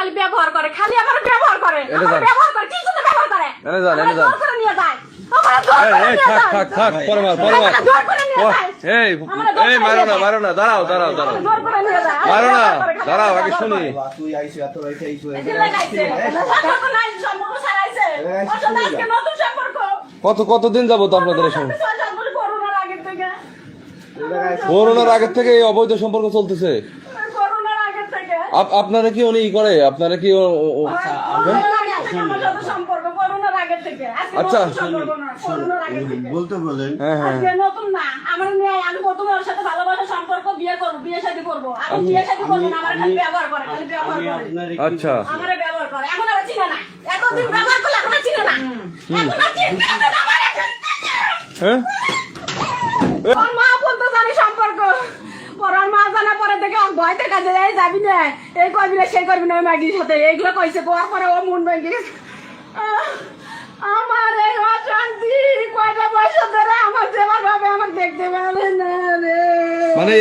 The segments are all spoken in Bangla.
খালি ব্যবহার করে, খালি আমার ব্যবহার করে, ব্যবহার করে, কিছু তো ব্যবহার করে। এনে যান, এনে যান। জোর করে নিয়ে যায়। আমার জোর করে নিয়ে যায়। থাক, পরে মার। জোর করে নিয়ে যায়। এই মারো না, দাঁড়াও। জোর করে নিয়ে যায়। মারো না, দাঁড়াও, আগে শুনি। তুই আইছো এত রাইতে আইছো লাগাইছে। সম্পর্ক নাই, সম্পর্ক ছাড়াইছে। অসল আজকে নতুন সম্পর্ক। কতদিন যাবত আপনাদের এই সঙ্গে? করোনার আগের থেকে। করোনার আগের থেকে এই অবৈধ সম্পর্ক চলতেছে। করোনার আগের থেকে। আপনারা কি উনি করে? আপনারা কি আমার সাথে সম্পর্ক করোনার আগের থেকে। আজকে আচ্ছা। নতুন সম্পর্ক না, করোনার আগের থেকে। বলতে বলেন হ্যাঁ। আজকে নতুন না, আমার মেয়ে, আমি প্রথমে ওর সাথে ভালোবাসা সম্পর্ক, বিয়ে করবো, বিয়ে শাদী করবো। আমি বিয়ে শাদী করবো না, আমার খালি ব্যবহার করে, খালি ব্যবহার করে। আচ্ছা। আমারে ব্যবহার করে, এখন আর চিনে না। এতদিন ব্যবহার করলে এখন আর চিনে না। এখন আর চিনতে হবে না, আমার এখন। হ্যাঁ? ওর মা বলতে জানি সম্পর্ক। ওর মা জানা পরে থেকে ওর ভয় দেখা যায়, এই যাবি না, এই করবি না, সেই করবি না, ওই মাগির সাথে এইগুলো কইছে। কোয়ার পরে ও মন ভেঙে গেছে। আমার এই অশান্তি কয়টা বছর ধরে আমার যেবার ভাবে আমার দেখতে পারে না রে। মানে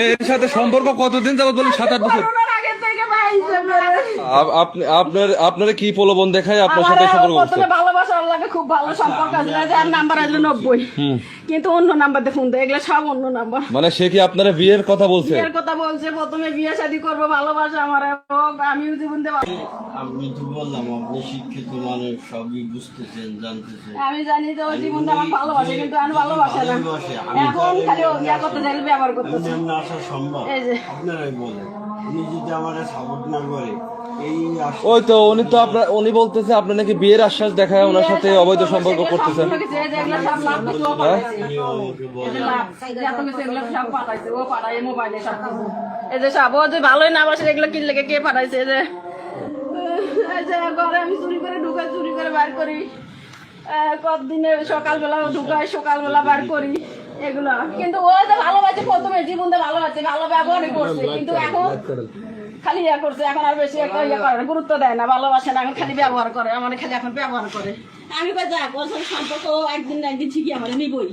এর সাথে সম্পর্ক কতদিন যাবত বলেন? 7-8 বছর। করোনার আগের থেকে পাইছে বলে। আপনার কি প্রলোভন দেখায় আপনার সাথে সম্পর্ক করছে? প্রথমে ভালোবাসা ওর লাগে, খুব ভালো সম্পর্ক আছে, যার নাম্বার আসলে 90, কিন্তু অন্য নাম্বার দেখুন তো, এগুলো সব অন্য নাম্বার। মানে সে কি আপনারা বিয়ের কথা বলছে? বিয়ের কথা বলছে, প্রথমে বিয়ে শাদী করবো, ভালোবাসা আমার হোক, আমিও জীবন দেব। আমি তো বললাম আপনি শিক্ষিত মানুষ, সবই বুঝতেছেন, জানতেছেন। আমি জানি যে ওই জীবনটা আমার ভালোবাসে, কিন্তু আমি ভালোবাসে না। এখন খালি ও ইয়া করতে চাইলে ব্যবহার করতেছে। এমনি আসা সম্ভব? এই যে আপনারাই বলেন, উনি যদি আমার সাপোর্ট না করে এই ওই তো উনি বলতেছে আপনি নাকি বিয়ের আশ্বাস দেখায় ওনার সাথে অবৈধ সম্পর্ক করতেছেন। ভালোই না বাসে এগুলো কিনলে কে পাঠাইছে? আমি চুরি করে ঢুকাই, চুরি করে বার করি, কতদিনে সকালবেলা ঢুকাই, সকালবেলা বার করি এগুলো। কিন্তু ও যে ভালোবাসে, প্রথমে জীবনে ভালোবাসে, ভালো ব্যবহারই করছে, কিন্তু এখন খালি ইয়া করছে। এখন আর বেশি একটা ইয়ে করে, গুরুত্ব দেয় না, ভালোবাসে না, এখন খালি ব্যবহার করে, আমার খালি এখন ব্যবহার করে। আমি কই যাক, ওর সাথে সম্পর্ক একদিন না একদিন ঠিকই আমার নিবই,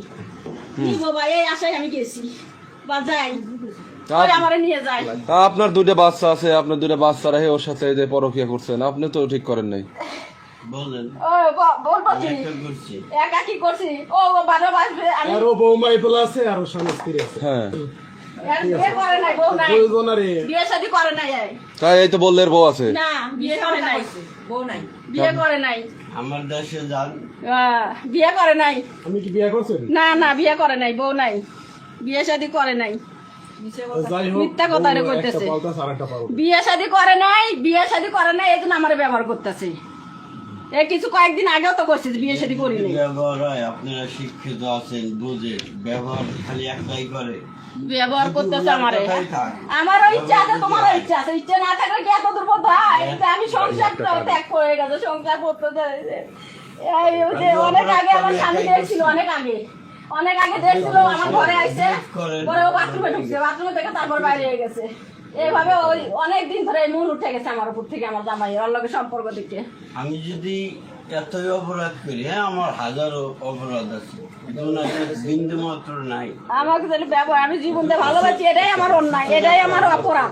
নিবো ভাই, এই আশায় আমি গেছি বা যাই, আমারে নিয়ে যায়। আপনার 2টা বাচ্চা আছে, আপনার 2টা বাচ্চা রেখে ওর সাথে যে পরকীয়া করছেন, আপনি তো ঠিক করেন নাই। বলেন ও বলবো কি একা কি করছি? ও বারো বাজবে, আমি আরো বৌমাই পোলা আছে, আরো স্বামী স্ত্রী আছে। হ্যাঁ, বিয়ে করে নাই, বউ নাই, দুজনারই বিয়ে শাদী করে নাই। তাই এই তো বললে এর বউ আছে। না, বিয়ে করে নাই, বউ নাই, বিয়ে করে নাই, আমার দেশে যান। বিয়ে করে নাই। আমি কি বিয়ে করছেন? না, বিয়ে করে নাই, বউ নাই, বিয়ে শাদী করে নাই, যাই হোক, মিথ্যা কথা রে কইতেছে। একটা পাল্টাস আর একটা পাল্টাস। বিয়ে শাদী করে নাই, বিয়ে শাদী করে নাই, এই জন্য আমার ব্যবহার করতেছে। এই কিছু কয়েকদিন আগেও তো করছিস, বিয়ে শাদী করি নাই। ব্যবহার হয়, আপনারা শিক্ষিত আছেন, বুঝেন, ব্যবহার খালি একটাই করে, ব্যবহার করতেছে আমারে। আমারও ইচ্ছা আছে, তোমারও ইচ্ছা আছে, ইচ্ছা না থাকলে কি এত দুর্বোধ হয়? আমি সংসার ত্যাগ করে গেছে, সংসার করতে অনেক আগে আমার স্বামী দেখছিল, অনেক আগে দেখছিল, আমার ঘরে আইসে, পরে ও বাথরুমে ঢুকছে, বাথরুমে থেকে তারপর বাইরে হয়ে গেছে। এইভাবে ওই অনেক দিন ধরে মন উঠে গেছে আমার উপর থেকে, আমার জামাই ওর লগে সম্পর্ক দিকে। আমি যদি এতই অপরাধ করি, হ্যাঁ আমার হাজারো অপরাধ আছে, বিন্দু মাত্র নাই। আমাকে যদি ব্যবহার, আমি জীবনটা ভালোবাসি, এটাই আমার অন্যায়, এটাই আমার অপরাধ।